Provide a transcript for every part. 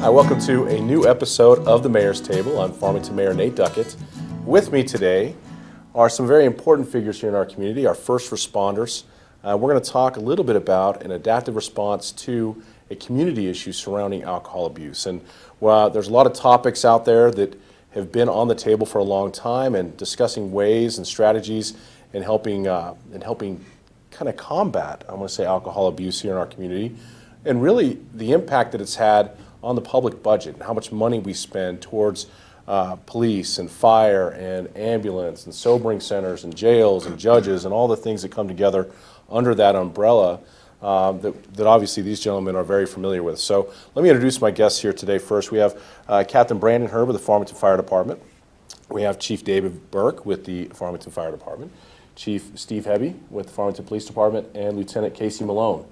Hi, welcome to a new episode of the Mayor's Table. I'm Farmington Mayor Nate Duckett. With me today are some very important figures here in our community, our first responders. We're going to talk a little bit about an adaptive response to a community issue surrounding alcohol abuse. And while there's a lot of topics out there that have been on the table for a long time and discussing ways and strategies in helping kind of combat, I want to say, alcohol abuse here in our community, and really the impact that it's had on the public budget and how much money we spend towards police and fire and ambulance and sobering centers and jails and judges and all the things that come together under that umbrella that obviously these gentlemen are very familiar with. So let me introduce my guests here today. First, we have Captain Brandon Herb of the Farmington Fire Department. We have Chief David Burke with the Farmington Fire Department, Chief Steve Hebby with the Farmington Police Department, and Lieutenant Casey Malone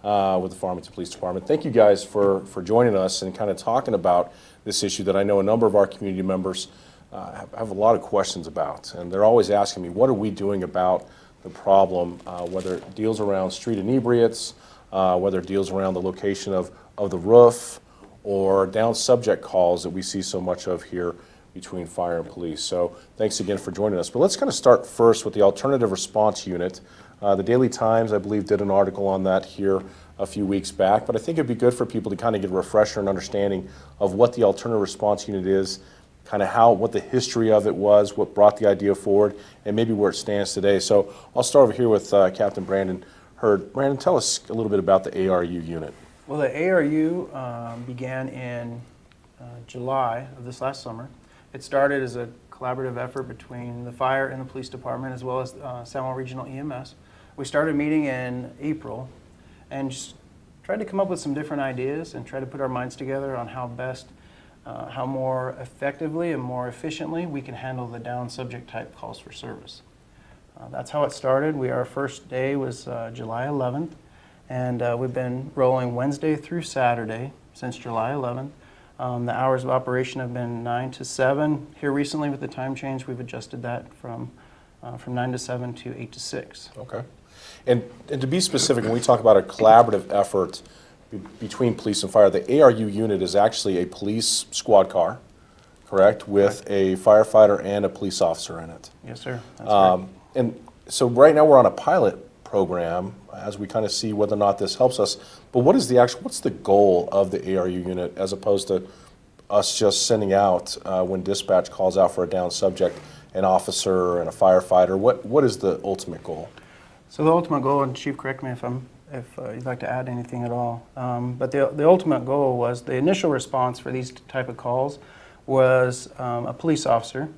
with the Farmington Police Department. Thank you guys for joining us and kind of talking about this issue that I know a number of our community members have a lot of questions about. And they're always asking me, what are we doing about the problem, whether it deals around street inebriates, whether it deals around the location of the roof, or down subject calls that we see so much of here between fire and police. So thanks again for joining us. But let's kind of start first with the Alternative Response Unit. The Daily Times, I believe, did an article on that here a few weeks back, but I think it'd be good for people to kind of get a refresher and understanding of what the Alternative Response Unit is, kind of what the history of it was, what brought the idea forward, and maybe where it stands today. So I'll start over here with Captain Brandon Hurd. Brandon, tell us a little bit about the ARU unit. Well, the ARU began in July of this last summer. It started as a collaborative effort between the fire and the police department, as well as San Juan Regional EMS. We started meeting in April and just tried to come up with some different ideas and try to put our minds together on how more effectively and more efficiently we can handle the down subject type calls for service. That's how it started. Our first day was July 11th, and we've been rolling Wednesday through Saturday since July 11th. The hours of operation have been 9 to 7. Here recently with the time change, we've adjusted that from 9 to 7 to 8 to 6. Okay. And to be specific, when we talk about a collaborative effort between police and fire, the ARU unit is actually a police squad car, correct, with a firefighter and a police officer in it. Yes, sir. That's right. And so right now we're on a pilot program as we kind of see whether or not this helps us. But what's the goal of the ARU unit as opposed to us just sending out when dispatch calls out for a down subject, an officer and a firefighter? What is the ultimate goal? So the ultimate goal, and Chief, correct me if you'd like to add anything at all, but the ultimate goal was the initial response for these type of calls was a police officer,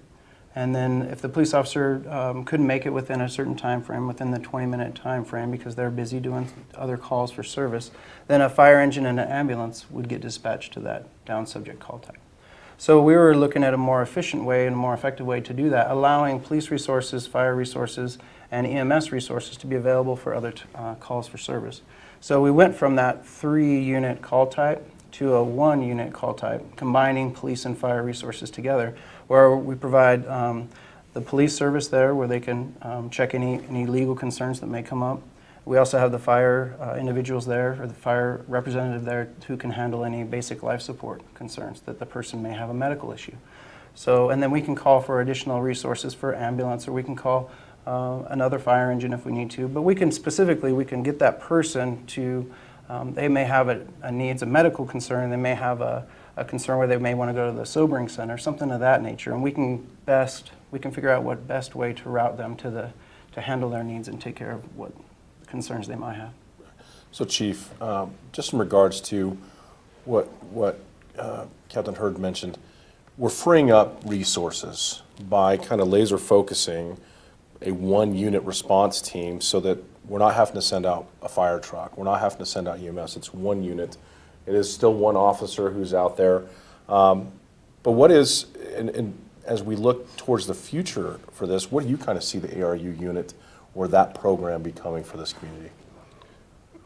and then if the police officer couldn't make it within a certain time frame, within the 20-minute time frame because they're busy doing other calls for service, then a fire engine and an ambulance would get dispatched to that down subject call type. So we were looking at a more efficient way and a more effective way to do that, allowing police resources, fire resources, and EMS resources to be available for other calls for service. So we went from that 3-unit call type to a 1-unit call type, combining police and fire resources together, where we provide the police service there where they can check any legal concerns that may come up. We also have the fire individuals there, or the fire representative there, who can handle any basic life support concerns that the person may have a medical issue. So, and then we can call for additional resources for ambulance, or we can call another fire engine if we need to. But we can get that person to, they may have a medical concern, they may have a concern where they may want to go to the sobering center, something of that nature, and we can figure out what best way to route them to handle their needs and take care of what concerns they might have. So Chief, just in regards to what Captain Hurd mentioned, we're freeing up resources by kind of laser focusing a 1-unit response team so that we're not having to send out a fire truck, we're not having to send out EMS, it's 1 unit. It is still 1 officer who's out there. But what is, and as we look towards the future for this, what do you kind of see the ARU unit or that program becoming for this community?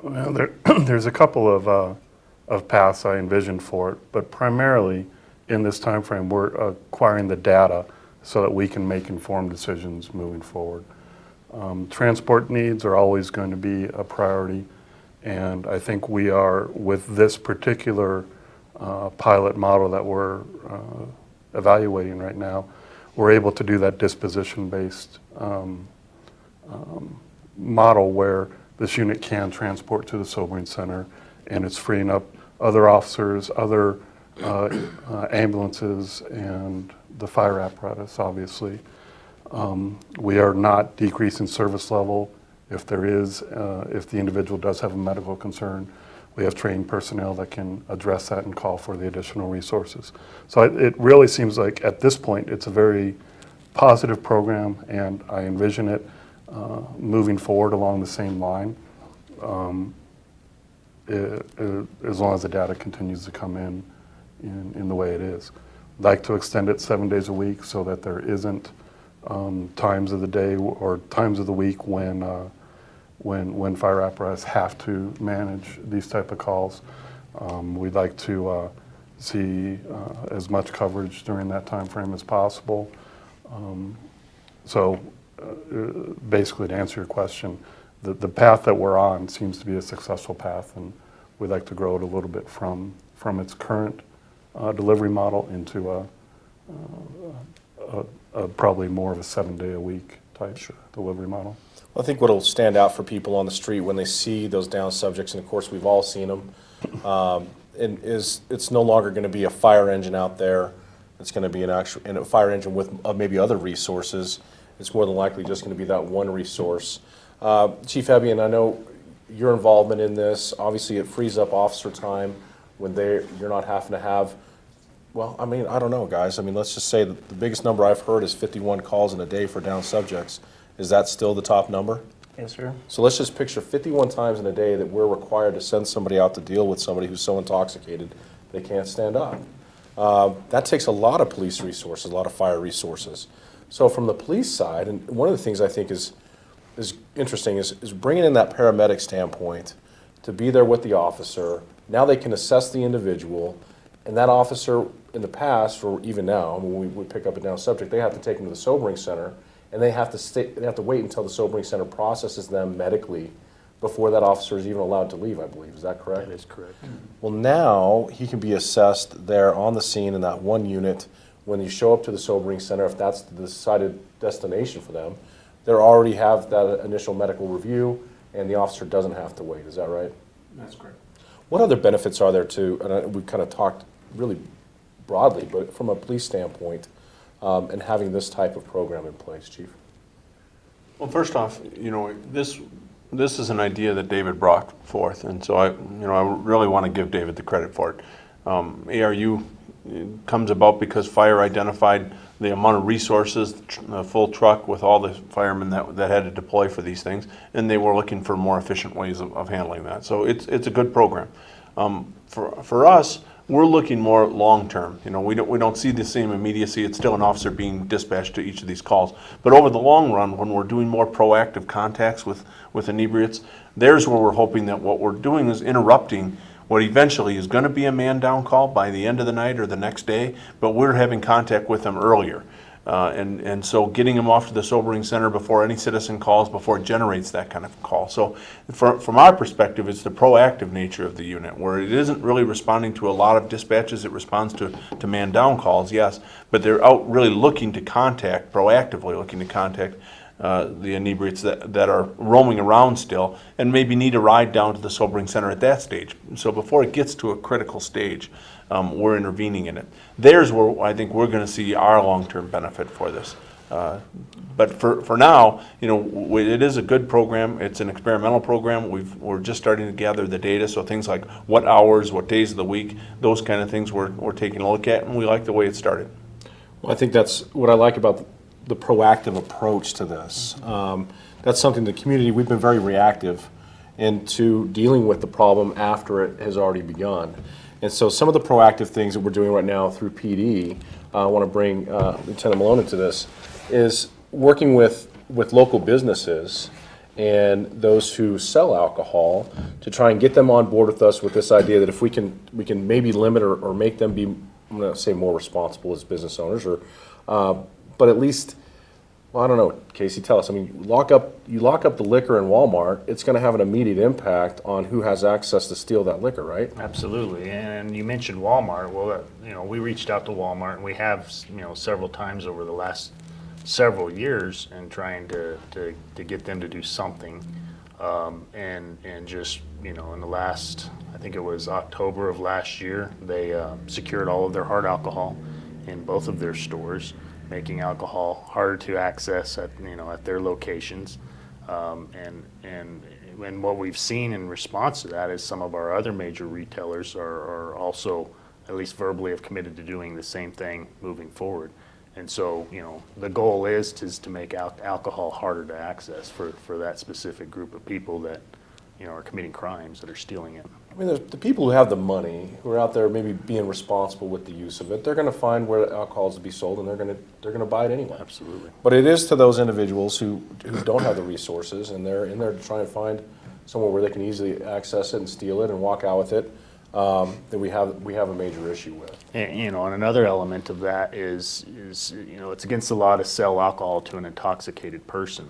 Well, there's a couple of paths I envision for it, but primarily in this time frame we're acquiring the data so that we can make informed decisions moving forward. Transport needs are always going to be a priority, and I think we are, with this particular pilot model that we're evaluating right now, we're able to do that disposition-based model where this unit can transport to the sobering center, and it's freeing up other officers, other ambulances, and the fire apparatus, obviously. We are not decreasing service level. If there is, if the individual does have a medical concern, we have trained personnel that can address that and call for the additional resources. So it really seems like at this point it's a very positive program, and I envision it moving forward along the same line as long as the data continues to come in the way it is. I'd like to extend it 7 days a week so that there isn't times of the day or times of the week when fire apparatus have to manage these type of calls. We'd like to see as much coverage during that time frame as possible. Basically, to answer your question, the path that we're on seems to be a successful path, and we'd like to grow it a little bit from its current delivery model into a probably more of a 7-day-a-week type delivery model. Well, I think what will stand out for people on the street when they see those down subjects, and of course we've all seen them, and it's no longer going to be a fire engine out there. It's going to be a fire engine with maybe other resources. It's more than likely just going to be that one resource. Chief Ebbian, I know your involvement in this. Obviously, it frees up officer time when you're not having to have. Well, I mean, I don't know, guys. I mean, let's just say that the biggest number I've heard is 51 calls in a day for down subjects. Is that still the top number? Yes, sir. So let's just picture 51 times in a day that we're required to send somebody out to deal with somebody who's so intoxicated they can't stand up. That takes a lot of police resources, a lot of fire resources. So from the police side, and one of the things I think is interesting is bringing in that paramedic standpoint to be there with the officer. Now they can assess the individual, and that officer in the past, or even now, when we would pick up a down subject, they have to take them to the sobering center, and they have to wait until the sobering center processes them medically before that officer is even allowed to leave, I believe. Is that correct? That is correct. Well, now he can be assessed there on the scene in that one unit. When you show up to the sobering center, if that's the decided destination for them, they already have that initial medical review, and the officer doesn't have to wait. Is that right? That's correct. What other benefits are there and we've kind of talked really broadly, but from a police standpoint, and having this type of program in place, Chief? Well, first off, this is an idea that David brought forth, and so I really want to give David the credit for it. ARU comes about because fire identified the amount of resources, a full truck with all the firemen that had to deploy for these things, and they were looking for more efficient ways of handling that. So it's a good program. For us, we're looking more long-term. We don't see the same immediacy. It's still an officer being dispatched to each of these calls. But over the long run, when we're doing more proactive contacts with inebriates, there's where we're hoping that what we're doing is interrupting what eventually is going to be a man-down call by the end of the night or the next day, but we're having contact with them earlier. And so getting them off to the sobering center before any citizen calls, before it generates that kind of call. So from our perspective, it's the proactive nature of the unit, where it isn't really responding to a lot of dispatches. It responds to man-down calls, yes, but they're out really looking to contact, proactively looking to contact the inebriates that are roaming around still and maybe need a ride down to the sobering center at that stage. So before it gets to a critical stage, we're intervening in it. There's where I think we're going to see our long-term benefit for this. But for now, it is a good program. It's an experimental program. We're just starting to gather the data, so things like what hours, what days of the week, those kind of things we're taking a look at, and we like the way it started. Well, I think that's what I like about the proactive approach to this. That's something the community, we've been very reactive into dealing with the problem after it has already begun. And so some of the proactive things that we're doing right now through PD, I want to bring Lieutenant Malone into this, is working with local businesses and those who sell alcohol to try and get them on board with us with this idea that if we can maybe limit or make them be, I'm going to say more responsible as business owners, or but at least Well, I don't know, Casey, tell us. I mean, you lock up the liquor in Walmart, it's going to have an immediate impact on who has access to steal that liquor, right? Absolutely, and you mentioned Walmart. Well, we reached out to Walmart, and we have, several times over the last several years, and trying to get them to do something. And just, in the last, I think it was October of last year, they secured all of their hard alcohol in both of their stores, making alcohol harder to access at their locations. And what we've seen in response to that is some of our other major retailers are also, at least verbally, have committed to doing the same thing moving forward. And so, the goal is to make alcohol harder to access for that specific group of people that, are committing crimes, that are stealing it. I mean, there's the people who have the money, who are out there maybe being responsible with the use of it, they're going to find where alcohol is to be sold, and they're going to buy it anyway. Absolutely. But it is to those individuals who don't have the resources, and they're in there to try and find somewhere where they can easily access it and steal it and walk out with it, that we have a major issue with. And another element of that is it's against the law to sell alcohol to an intoxicated person.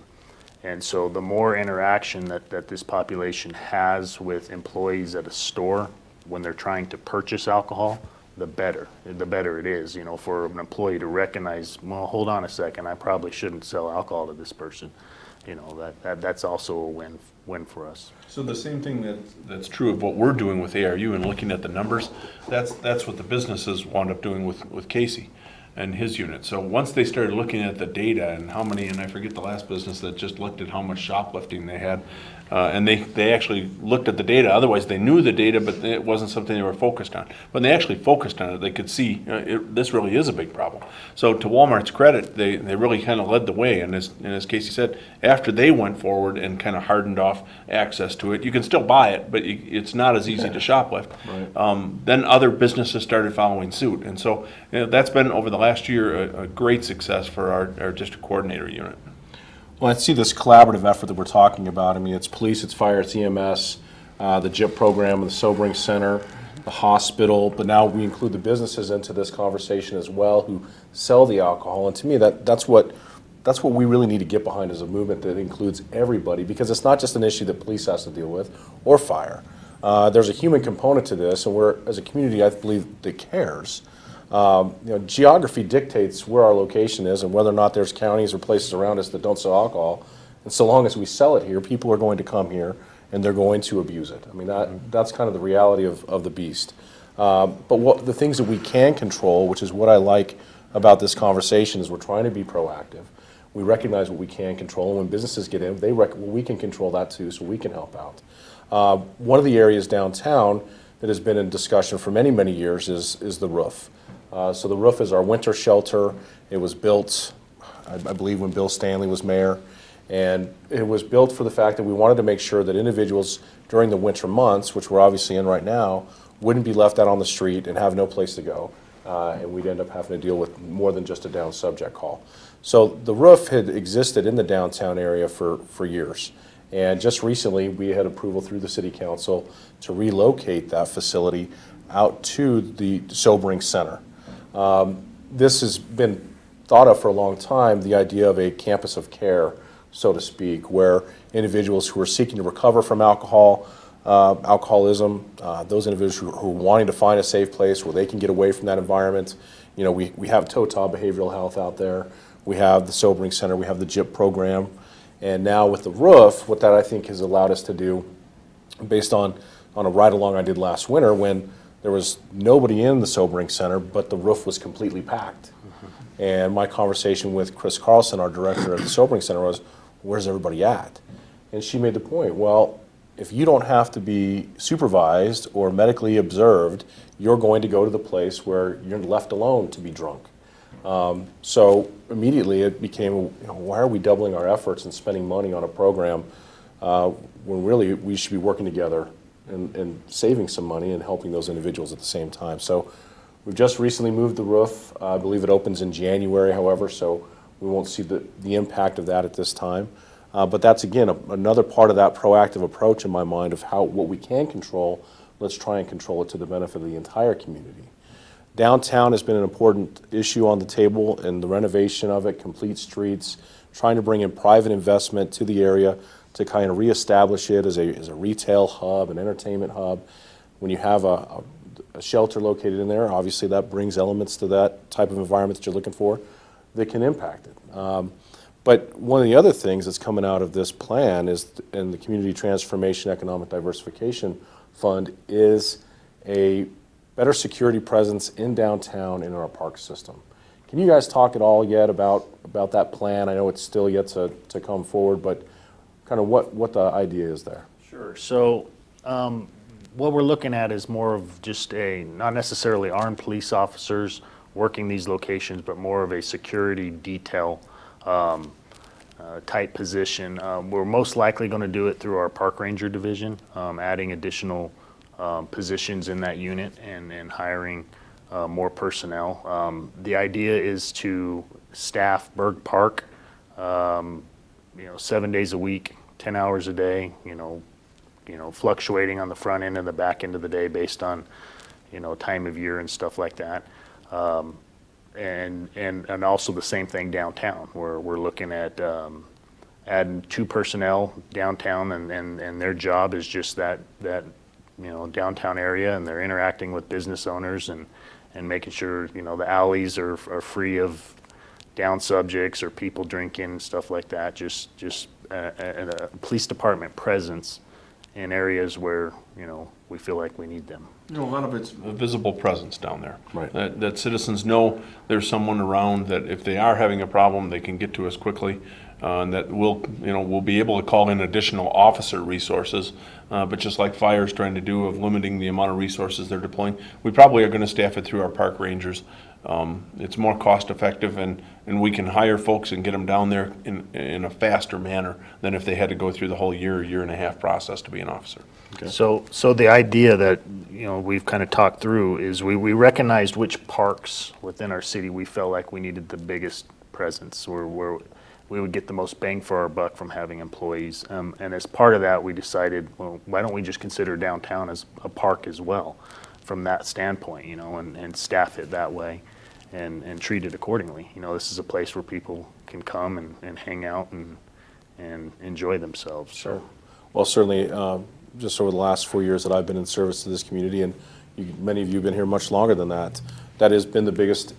And so the more interaction that this population has with employees at a store when they're trying to purchase alcohol, the better it is, for an employee to recognize, well, hold on a second, I probably shouldn't sell alcohol to this person. That's also a win for us. So the same thing that's true of what we're doing with ARU and looking at the numbers, that's what the businesses wound up doing with Casey and his unit. So once they started looking at the data and how many, and I forget the last business that just looked at how much shoplifting they had, and they actually looked at the data. Otherwise, they knew the data, but it wasn't something they were focused on. When they actually focused on it, they could see this really is a big problem. So to Walmart's credit, they really kind of led the way. And as Casey said, after they went forward and kind of hardened off access to it, you can still buy it, but it's not as easy to shoplift. Right. Then other businesses started following suit. And so that's been, over the last year, a great success for our district coordinator unit. Well, I see this collaborative effort that we're talking about. I mean, it's police, it's fire, it's EMS, the JIP program, the Sobering Center, the hospital, but now we include the businesses into this conversation as well who sell the alcohol. And to me, that's what we really need to get behind, as a movement that includes everybody, because it's not just an issue that police has to deal with, or fire. There's a human component to this, and we're, as a community, I believe, that cares. Geography dictates where our location is and whether or not there's counties or places around us that don't sell alcohol. And so long as we sell it here, people are going to come here and they're going to abuse it. I mean, that's kind of the reality of the beast. But the things that we can control, which is what I like about this conversation, is we're trying to be proactive. We recognize what we can control, and when businesses get in, we can control that too, so we can help out. One of the areas downtown that has been in discussion for many, many years is the roof. So the roof is our winter shelter. It was built, I believe, when Bill Stanley was mayor, and it was built for the fact that we wanted to make sure that individuals during the winter months, which we're obviously in right now, wouldn't be left out on the street and have no place to go, and we'd end up having to deal with more than just a down subject call. So the roof had existed in the downtown area for years, and just recently we had approval through the city council to relocate that facility out to the Sobering Center. This has been thought of for a long time, the idea of a campus of care, so to speak, where individuals who are seeking to recover from alcoholism, those individuals who are wanting to find a safe place where they can get away from that environment. We have Total Behavioral Health out there, we have the Sobering Center, we have the JIP program, and now with the roof, what that I think has allowed us to do, based on a ride-along I did last winter when there was nobody in the Sobering Center, but the roof was completely packed. Mm-hmm. And my conversation with Chris Carlson, our director at the Sobering Center, was, where's everybody at? And she made the point, well, if you don't have to be supervised or medically observed, you're going to go to the place where you're left alone to be drunk. So immediately it became, why are we doubling our efforts and spending money on a program when really we should be working together and saving some money and helping those individuals at the same time. So we've just recently moved the roof. I believe it opens in January, however, so we won't see the impact of that at this time. But that's, again, another part of that proactive approach in my mind of what we can control, let's try and control it to the benefit of the entire community. Downtown has been an important issue on the table, and the renovation of it, complete streets, trying to bring in private investment to the area to kind of reestablish it as a retail hub, an entertainment hub. When you have a shelter located in there, obviously that brings elements to that type of environment that you're looking for that can impact it. But one of the other things that's coming out of this plan is, in the Community Transformation Economic Diversification Fund, is a better security presence in downtown in our park system. Can you guys talk at all yet about that plan? I know it's still yet to come forward, but kind of what the idea is there. Sure. So what we're looking at is more of just not necessarily armed police officers working these locations, but more of a security detail type position. We're most likely going to do it through our park ranger division, adding additional positions in that unit and hiring more personnel. The idea is to staff Berg Park, 7 days a week, 10 hours a day, fluctuating on the front end and the back end of the day based on, time of year and stuff like that. And also the same thing downtown, where we're looking at adding 2 personnel downtown, and their job is just that downtown area, and they're interacting with business owners and making sure the alleys are free of down subjects or people drinking and stuff like that. Just a police department presence in areas where we feel like we need them. A lot of it's a visible presence down there. Right. That citizens know there's someone around, that if they are having a problem, they can get to us quickly, and that we'll be able to call in additional officer resources. But just like fire's trying to do, of limiting the amount of resources they're deploying, we probably are going to staff it through our park rangers. It's more cost effective, and we can hire folks and get them down there in a faster manner than if they had to go through the whole year and a half process to be an officer. Okay. So the idea that we've kind of talked through is we recognized which parks within our city we felt like we needed the biggest presence, where we would get the most bang for our buck from having employees. And as part of that, we decided, well, why don't we just consider downtown as a park as well, from that standpoint, and staff it that way and treat it accordingly. This is a place where people can come and hang out and enjoy themselves. Sure. Well, certainly, just over the last 4 years that I've been in service to this community, and many of you have been here much longer than that, that has been the biggest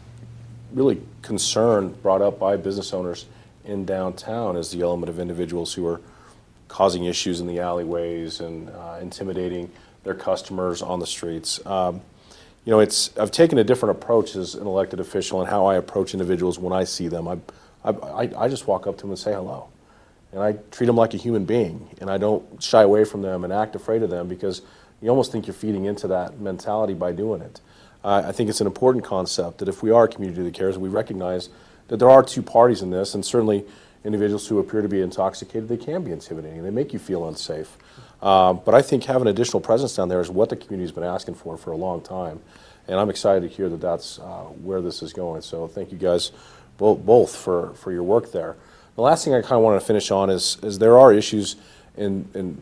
really concern brought up by business owners in downtown, is the element of individuals who are causing issues in the alleyways and intimidating their customers on the streets. I've taken a different approach as an elected official in how I approach individuals when I see them. I just walk up to them and say hello. And I treat them like a human being, and I don't shy away from them and act afraid of them, because you almost think you're feeding into that mentality by doing it. I think it's an important concept that if we are a community that cares, we recognize that there are 2 parties in this, and certainly individuals who appear to be intoxicated, they can be intimidating. They make you feel unsafe. But I think having additional presence down there is what the community's been asking for a long time, and I'm excited to hear that that's where this is going. So thank you guys both for your work there. The last thing I kind of want to finish on is there are issues in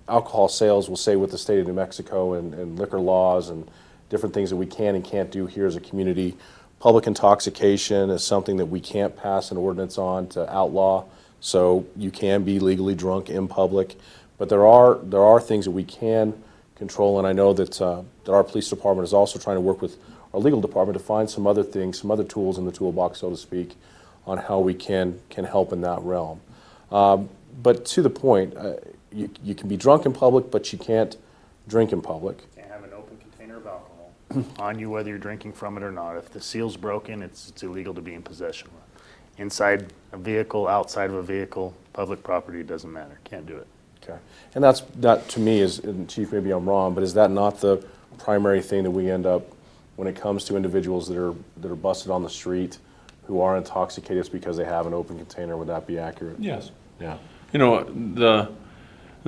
alcohol sales, we'll say, with the state of New Mexico and liquor laws and different things that we can and can't do here as a community. Public intoxication is something that we can't pass an ordinance on to outlaw, so you can be legally drunk in public. But there are things that we can control, and I know that our police department is also trying to work with our legal department to find some other things, some other tools in the toolbox, so to speak, on how we can help in that realm. But to the point, you can be drunk in public, but you can't drink in public. Can't have an open container of alcohol on you, whether you're drinking from it or not. If the seal's broken, it's illegal to be in possession of it. Inside a vehicle, outside of a vehicle, public property, it doesn't matter. Can't do it. Okay. And that to me is, and Chief, maybe I'm wrong, but is that not the primary thing that we end up, when it comes to individuals that are busted on the street who are intoxicated, it's because they have an open container? Would that be accurate? Yes. Yeah. The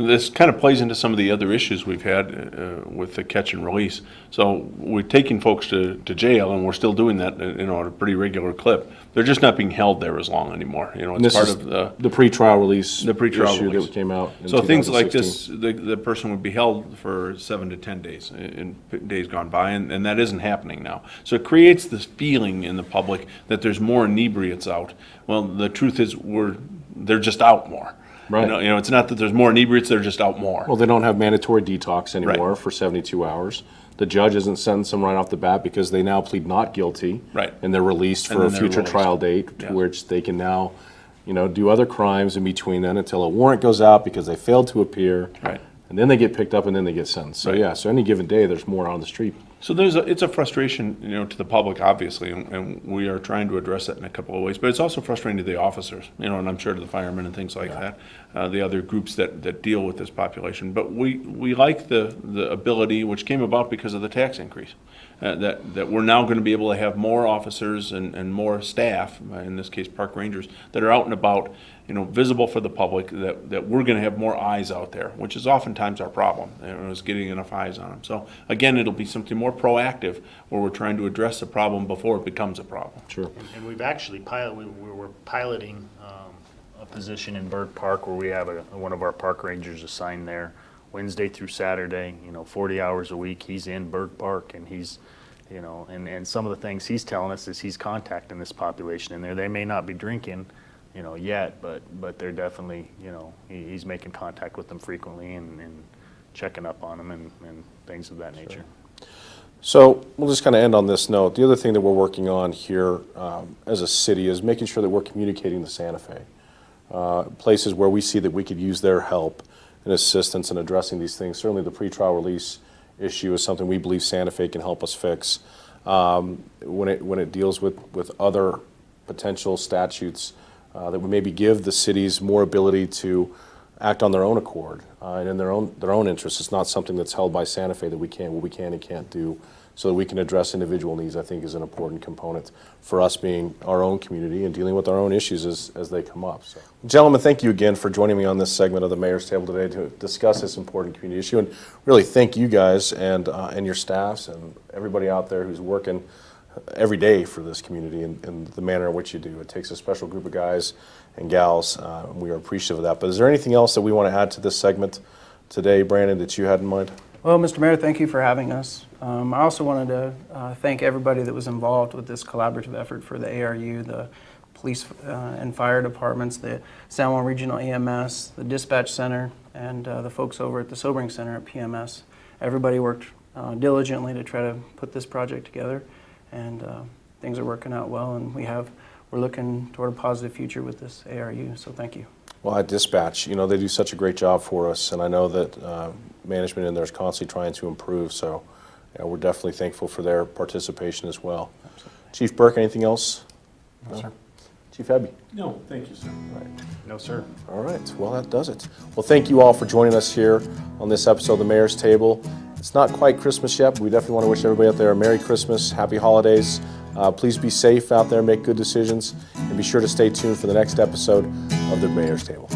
this kind of plays into some of the other issues we've had with the catch and release. So we're taking folks to jail, and we're still doing that, at a pretty regular clip. They're just not being held there as long anymore. And It's this part is of the pretrial release the pretrial issue release that came out in So things like 2016. this, the person would be held for 7 to 10 days in days gone by, and that isn't happening now. So it creates this feeling in the public that there's more inebriates out. Well, the truth is they're just out more. Right. It's not that there's more inebriates, they're just out more. Well, they don't have mandatory detox anymore Right. for 72 hours. The judge isn't sentencing them right off the bat because they now plead not guilty. Right. And they're released And for a then they're future released. trial date, Yeah. to which they can now, do other crimes in between then until a warrant goes out because they failed to appear. Right. And then they get picked up and then they get sentenced. So Right. yeah, so any given day, there's more on the street. So it's a frustration, to the public, obviously, and we are trying to address that in a couple of ways. But it's also frustrating to the officers, and I'm sure to the firemen and things like that, the other groups that deal with this population. But we like the ability, which came about because of the tax increase, that we're now going to be able to have more officers and more staff, in this case park rangers, that are out and about, visible for the public, that we're going to have more eyes out there, which is oftentimes our problem, is getting enough eyes on them. So again, it'll be something more proactive where we're trying to address the problem before it becomes a problem. Sure. And we've actually we're piloting a position in Bird Park where we have one of our park rangers assigned there Wednesday through Saturday, 40 hours a week. He's in Bird Park, and he's, and some of the things he's telling us is he's contacting this population in there. They may not be drinking, yet, but they're definitely, he's making contact with them frequently and checking up on them and things of that nature. So we'll just kind of end on this note. The other thing that we're working on here as a city is making sure that we're communicating to Santa Fe. Places where we see that we could use their help and assistance in addressing these things. Certainly the pretrial release issue is something we believe Santa Fe can help us fix. When it deals with other potential statutes that would maybe give the cities more ability to act on their own accord and in their own interests. It's not something that's held by Santa Fe that what we can and can't do, so that we can address individual needs, I think is an important component for us being our own community and dealing with our own issues as they come up. So, gentlemen, thank you again for joining me on this segment of the Mayor's Table today to discuss this important community issue, and really thank you guys and your staffs and everybody out there who's working every day for this community in the manner in which you do. It takes a special group of guys and gals, and we are appreciative of that. But is there anything else that we want to add to this segment today, Brandon, that you had in mind? Well, Mr. Mayor, thank you for having us. I also wanted to thank everybody that was involved with this collaborative effort for the ARU, the police and fire departments, the San Juan Regional EMS, the dispatch center, and the folks over at the sobering center at PMS. Everybody worked diligently to try to put this project together, and things are working out well, and we're looking toward a positive future with this ARU, so thank you. Well, at dispatch, they do such a great job for us, and I know that management in there is constantly trying to improve, so we're definitely thankful for their participation as well. Absolutely. Chief Burke, anything else? No, sir. Chief Hebby? No, thank you, sir. All right. No, sir. All right, well, that does it. Well, thank you all for joining us here on this episode of the Mayor's Table. It's not quite Christmas yet, but we definitely want to wish everybody out there a Merry Christmas, Happy Holidays. Please be safe out there, make good decisions, and be sure to stay tuned for the next episode of the Mayor's Table.